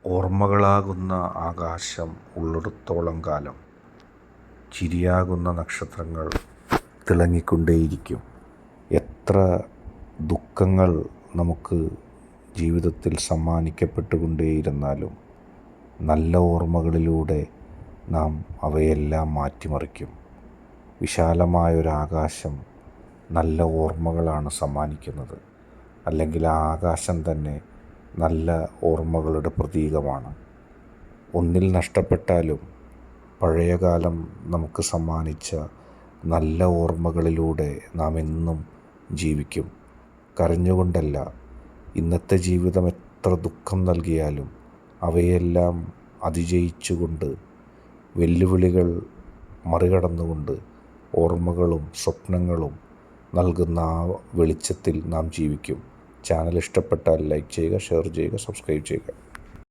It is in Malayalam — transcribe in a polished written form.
ഓർമ്മകളാകുന്ന ആകാശം ഉള്ളിടത്തോളം കാലം ചിരിയാകുന്ന നക്ഷത്രങ്ങൾ തിളങ്ങിക്കൊണ്ടേയിരിക്കും. എത്ര ദുഃഖങ്ങൾ നമുക്ക് ജീവിതത്തിൽ സമ്മാനിക്കപ്പെട്ടുകൊണ്ടേയിരുന്നാലും നല്ല ഓർമ്മകളിലൂടെ നാം അവയെല്ലാം മാറ്റിമറിക്കും. വിശാലമായൊരാകാശം നല്ല ഓർമ്മകളാണ് സമ്മാനിക്കുന്നത്. അല്ലെങ്കിൽ ആ ആകാശം തന്നെ നല്ല ഓർമ്മകളുടെ പ്രതീകമാണ്. ഒന്നിൽ നഷ്ടപ്പെട്ടാലും പഴയകാലം നമുക്ക് സമ്മാനിച്ച നല്ല ഓർമ്മകളിലൂടെ നാം എന്നും ജീവിക്കും. കരഞ്ഞുകൊണ്ടല്ല. ഇന്നത്തെ ജീവിതം എത്ര ദുഃഖം നൽകിയാലും അവയെല്ലാം അതിജയിച്ചുകൊണ്ട്, വെല്ലുവിളികൾ മറികടന്നുകൊണ്ട് ഓർമ്മകളും സ്വപ്നങ്ങളും നൽകുന്ന ആ വെളിച്ചത്തിൽ നാം ജീവിക്കും. ചാനൽ ഇഷ്ടപ്പെട്ടാൽ ലൈക്ക് ചെയ്യുക, ഷെയർ ചെയ്യുക, സബ്സ്ക്രൈബ് ചെയ്യുക.